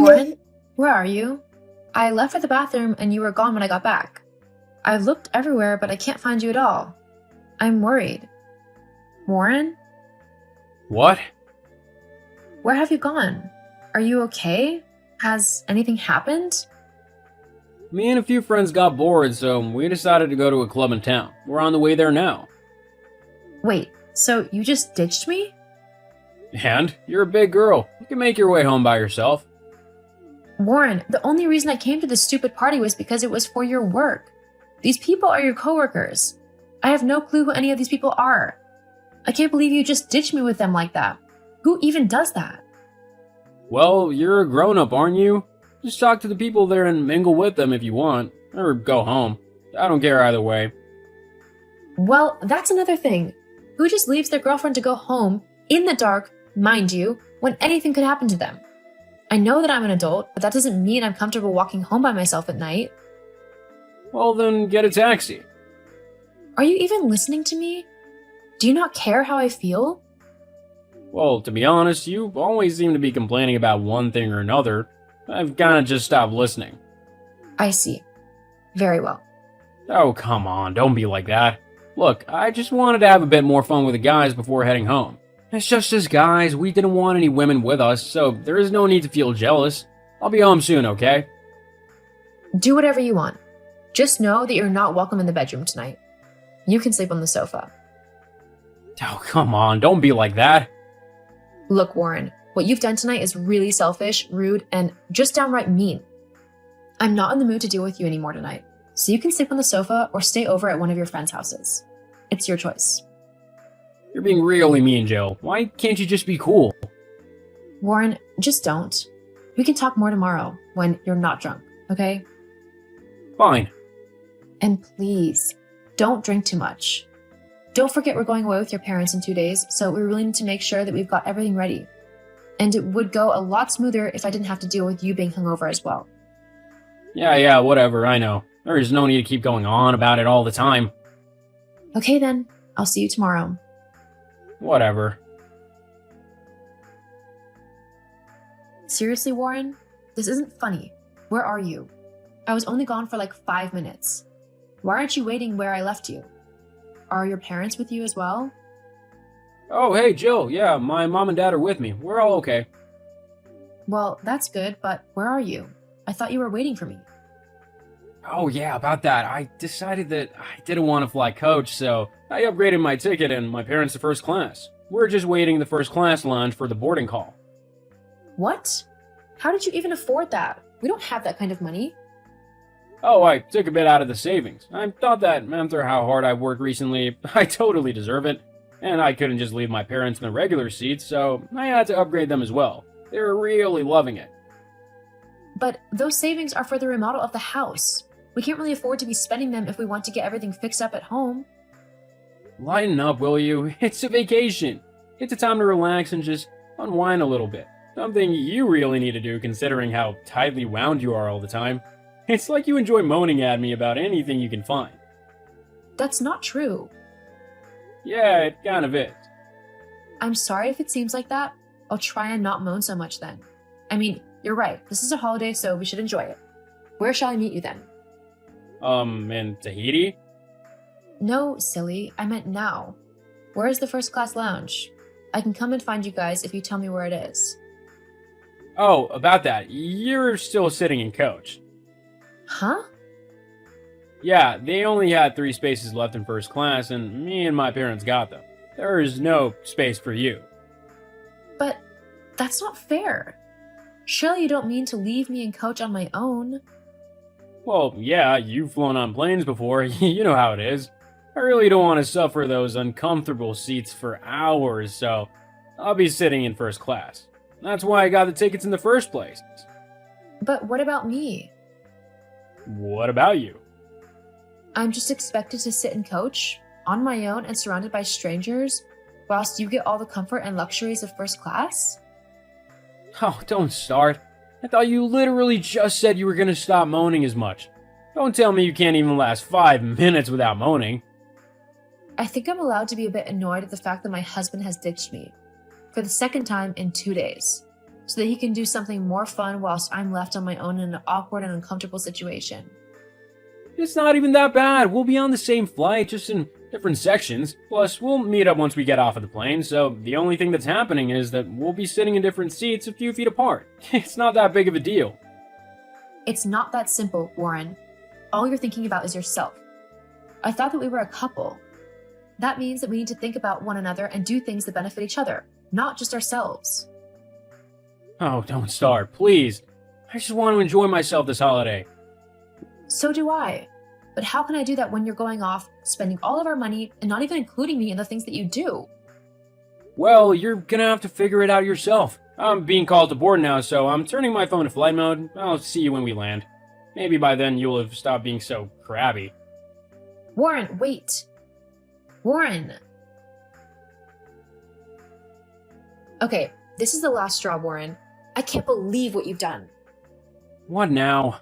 Warren, where are you? I left for the bathroom and you were gone when I got back. I've looked everywhere, but I can't find you at all. I'm worried. Warren, What? where have you gone? Are you okay? Has anything happened? Me and a few friends got bored, so we decided to go to a club in town. We're on the way there now. Wait, so you just ditched me? And you're a big girl. You can make your way home by yourself. Warren, the only reason I came to this stupid party was because it was for your work. These people are your coworkers. I have no clue who any of these people are. I can't believe you just ditched me with them like that. Who even does that? Well, you're a grown-up, aren't you? Just talk to the people there and mingle with them if you want. Or go home. I don't care either way. Well, that's another thing. Who just leaves their girlfriend to go home, in the dark, mind you, when anything could happen to them? I know that I'm an adult, but that doesn't mean I'm comfortable walking home by myself at night. Well, then get a taxi. Are you even listening to me? Do you not care how I feel? Well, to be honest, you always seem to be complaining about one thing or another. I've kinda just stopped listening. I see. Very well. Oh, come on, don't be like that. Look, I just wanted to have a bit more fun with the guys before heading home. It's just as guys, we didn't want any women with us, so there is no need to feel jealous. I'll be home soon, okay? Do whatever you want. Just know that you're not welcome in the bedroom tonight. You can sleep on the sofa. Oh, come on, don't be like that. Look, Warren, what you've done tonight is really selfish, rude, and just downright mean. I'm not in the mood to deal with you anymore tonight, so you can sleep on the sofa or stay over at one of your friends' houses. It's your choice. You're being really mean, Jill. Why can't you just be cool? Warren, just don't. We can talk more tomorrow when you're not drunk, okay? Fine. And please, don't drink too much. Don't forget we're going away with your parents in 2 days, so we really need to make sure that we've got everything ready. And it would go a lot smoother if I didn't have to deal with you being hungover as well. Yeah, whatever, I know. There's no need to keep going on about it all the time. Okay then, I'll see you tomorrow. Whatever. Seriously, Warren? This isn't funny. Where are you? I was only gone for like 5 minutes. Why aren't you waiting where I left you? Are your parents with you as well? Oh, hey, Jill. Yeah, my mom and dad are with me. We're all okay. Well, that's good, but where are you? I thought you were waiting for me. Oh, yeah, about that. I decided that I didn't want to fly coach, so I upgraded my ticket and my parents to first class. We're just waiting the first class lounge for the boarding call. What? How did you even afford that? We don't have that kind of money. Oh, I took a bit out of the savings. I thought that after how hard I've worked recently, I totally deserve it. And I couldn't just leave my parents in the regular seats, so I had to upgrade them as well. They're really loving it. But those savings are for the remodel of the house. We can't really afford to be spending them if we want to get everything fixed up at home. Lighten up, will you? It's a vacation. It's a time to relax and just unwind a little bit. Something you really need to do considering how tightly wound you are all the time. It's like you enjoy moaning at me about anything you can find. That's not true. Yeah, it kind of is. I'm sorry if it seems like that. I'll try and not moan so much then. I mean, you're right. This is a holiday, so we should enjoy it. Where shall I meet you then? In Tahiti? No, silly. I meant now. Where is the first class lounge? I can come and find you guys if you tell me where it is. Oh, about that. You're still sitting in coach. Huh? Yeah, they only had 3 spaces left in first class, and me and my parents got them. There is no space for you. But that's not fair. Surely you don't mean to leave me and coach on my own. Well, yeah, you've flown on planes before. You know how it is. I really don't want to suffer those uncomfortable seats for hours, so I'll be sitting in first class. That's why I got the tickets in the first place. But what about me? What about you? I'm just expected to sit and coach, on my own and surrounded by strangers, whilst you get all the comfort and luxuries of first class? Oh, don't start. I thought you literally just said you were going to stop moaning as much. Don't tell me you can't even last 5 minutes without moaning. I think I'm allowed to be a bit annoyed at the fact that my husband has ditched me. For the second time in 2 days. so that he can do something more fun whilst I'm left on my own in an awkward and uncomfortable situation. It's not even that bad. We'll be on the same flight, just in different sections. Plus, we'll meet up once we get off of the plane, so the only thing that's happening is that we'll be sitting in different seats a few feet apart. It's not that big of a deal. It's not that simple, Warren. All you're thinking about is yourself. I thought that we were a couple. That means that we need to think about one another and do things that benefit each other, not just ourselves. Oh, don't start, please. I just want to enjoy myself this holiday. So do I. But how can I do that when you're going off, spending all of our money, and not even including me in the things that you do? Well, you're gonna have to figure it out yourself. I'm being called to board now, so I'm turning my phone to flight mode. I'll see you when we land. Maybe by then you'll have stopped being so crabby. Warren, wait. Warren. Okay, this is the last straw, Warren. I can't believe what you've done. What now?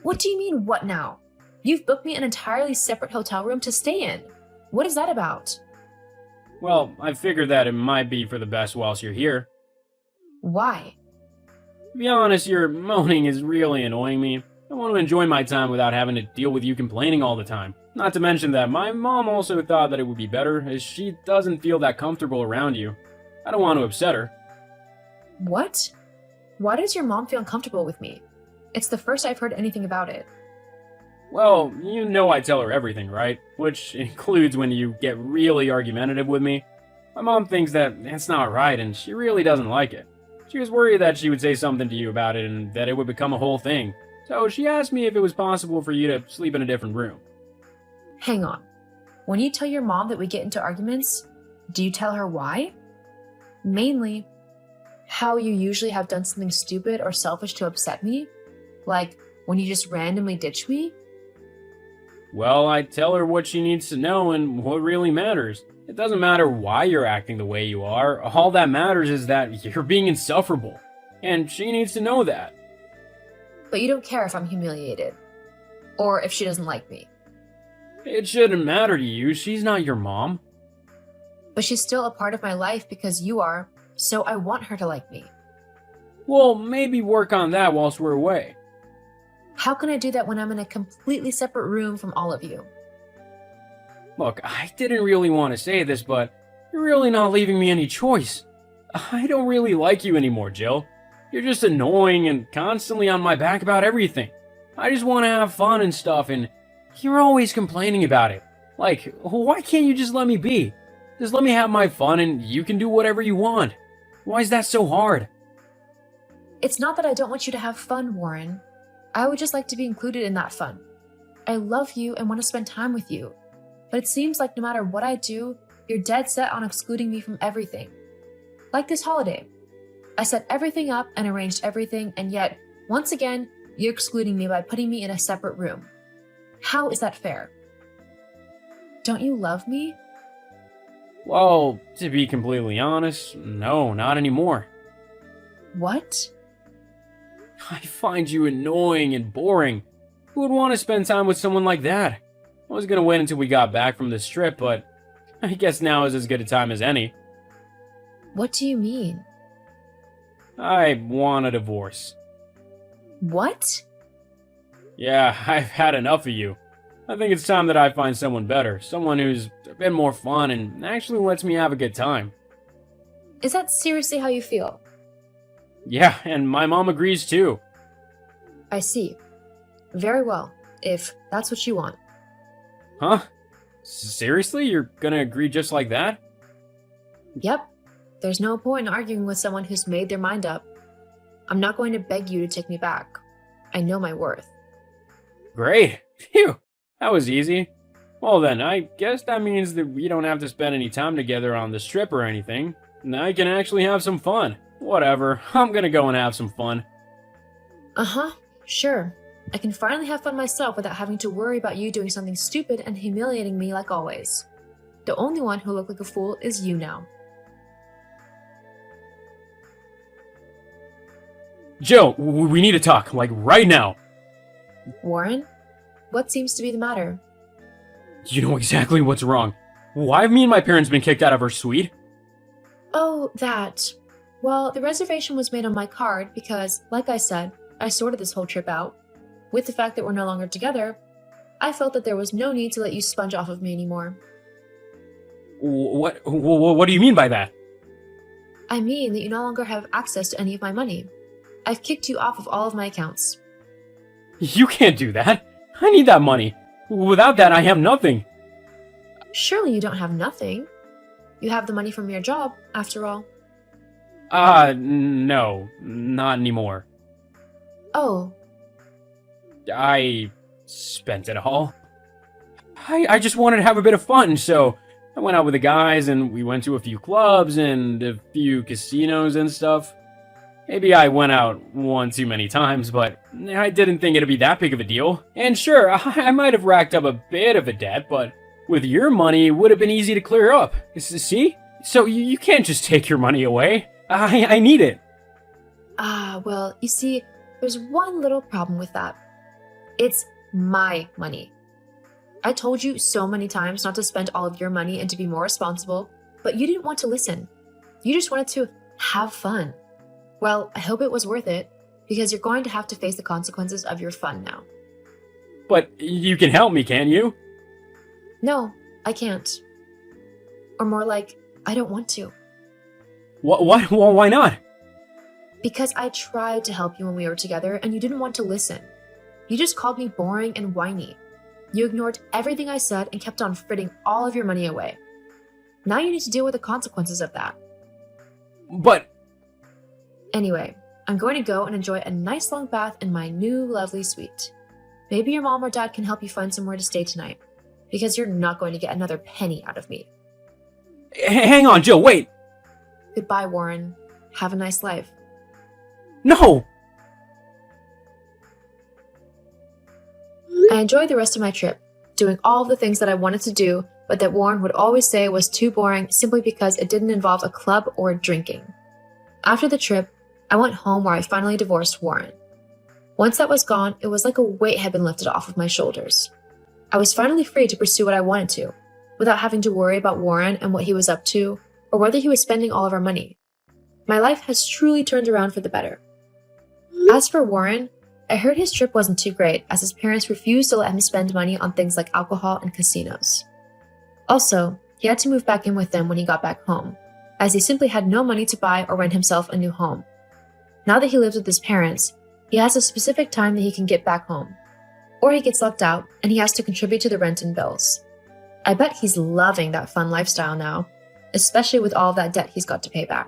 What do you mean, what now? You've booked me an entirely separate hotel room to stay in. What is that about? Well, I figured that it might be for the best whilst you're here. Why? To be honest, your moaning is really annoying me. I want to enjoy my time without having to deal with you complaining all the time. Not to mention that my mom also thought that it would be better, as she doesn't feel that comfortable around you. I don't want to upset her. What? Why does your mom feel uncomfortable with me? It's the first I've heard anything about it. Well, you know I tell her everything, right? Which includes when you get really argumentative with me. My mom thinks that that's not right, and she really doesn't like it. She was worried that she would say something to you about it and that it would become a whole thing. So she asked me if it was possible for you to sleep in a different room. Hang on. When you tell your mom that we get into arguments, do you tell her why? Mainly, how you usually have done something stupid or selfish to upset me? Like, when you just randomly ditch me? Well, I tell her what she needs to know and what really matters. It doesn't matter why you're acting the way you are. All that matters is that you're being insufferable. And she needs to know that. But you don't care if I'm humiliated. Or if she doesn't like me. It shouldn't matter to you. She's not your mom. But she's still a part of my life because you are, so I want her to like me. Well, maybe work on that whilst we're away. How can I do that when I'm in a completely separate room from all of you? Look, I didn't really want to say this, but you're really not leaving me any choice. I don't really like you anymore, Jill. You're just annoying and constantly on my back about everything. I just want to have fun and stuff, and you're always complaining about it. Like, why can't you just let me be? Just let me have my fun and you can do whatever you want. Why is that so hard? It's not that I don't want you to have fun, Warren. I would just like to be included in that fun. I love you and want to spend time with you. But it seems like no matter what I do, you're dead set on excluding me from everything. Like this holiday. I set everything up and arranged everything, and yet, once again, you're excluding me by putting me in a separate room. How is that fair? Don't you love me? Well, to be completely honest, no, not anymore. What? I find you annoying and boring. Who would want to spend time with someone like that? I was gonna wait until we got back from this trip, but I guess now is as good a time as any. What do you mean? I want a divorce. What? Yeah, I've had enough of you. I think it's time that I find someone better, someone who's a bit more fun and actually lets me have a good time. Is that seriously how you feel? Yeah, and my mom agrees too. I see. Very well, if that's what you want. Huh? Seriously? You're gonna agree just like that? Yep. There's no point in arguing with someone who's made their mind up. I'm not going to beg you to take me back. I know my worth. Great. Phew. That was easy. Well then, I guess that means that we don't have to spend any time together on this trip or anything. And I can actually have some fun. Whatever. I'm gonna go and have some fun. Uh-huh. Sure. I can finally have fun myself without having to worry about you doing something stupid and humiliating me like always. The only one who looked like a fool is you now. Jill, we need to talk, like right now. Warren? What seems to be the matter? You know exactly what's wrong. Why have me and my parents been kicked out of our suite? Oh, that. Well, the reservation was made on my card because, like I said, I sorted this whole trip out. With the fact that we're no longer together, I felt that there was no need to let you sponge off of me anymore. What do you mean by that? I mean that you no longer have access to any of my money. I've kicked you off of all of my accounts. You can't do that. I need that money. Without that, I have nothing. Surely you don't have nothing. You have the money from your job, after all. No, not anymore. Oh, I spent it all. I just wanted to have a bit of fun, so I went out with the guys and we went to a few clubs and a few casinos and stuff. Maybe I went out one too many times, but I didn't think it'd be that big of a deal. And sure, I might have racked up a bit of a debt, but with your money, it would have been easy to clear up. See? So you can't just take your money away. I need it. well, you see, there's one little problem with that. It's my money. I told you so many times not to spend all of your money and to be more responsible, but you didn't want to listen. You just wanted to have fun. Well, I hope it was worth it, because you're going to have to face the consequences of your fun now. But you can help me, can't you? No, I can't. Or more like, I don't want to. What? Why not? Because I tried to help you when we were together and you didn't want to listen. You just called me boring and whiny. You ignored everything I said and kept on fritting all of your money away. Now you need to deal with the consequences of that. But Anyway, I'm going to go and enjoy a nice long bath in my new lovely suite. Maybe your mom or dad can help you find somewhere to stay tonight, because you're not going to get another penny out of me. hang on, Jill, wait. Goodbye, Warren. Have a nice life. No! I enjoyed the rest of my trip, doing all of the things that I wanted to do, but that Warren would always say was too boring simply because it didn't involve a club or drinking. After the trip, I went home where I finally divorced Warren. Once that was gone, it was like a weight had been lifted off of my shoulders. I was finally free to pursue what I wanted to, without having to worry about Warren and what he was up to, or whether he was spending all of our money. My life has truly turned around for the better. As for Warren, I heard his trip wasn't too great as his parents refused to let him spend money on things like alcohol and casinos. Also, he had to move back in with them when he got back home, as he simply had no money to buy or rent himself a new home. Now that he lives with his parents, he has a specific time that he can get back home, or he gets locked out and he has to contribute to the rent and bills. I bet he's loving that fun lifestyle now, especially with all of that debt he's got to pay back.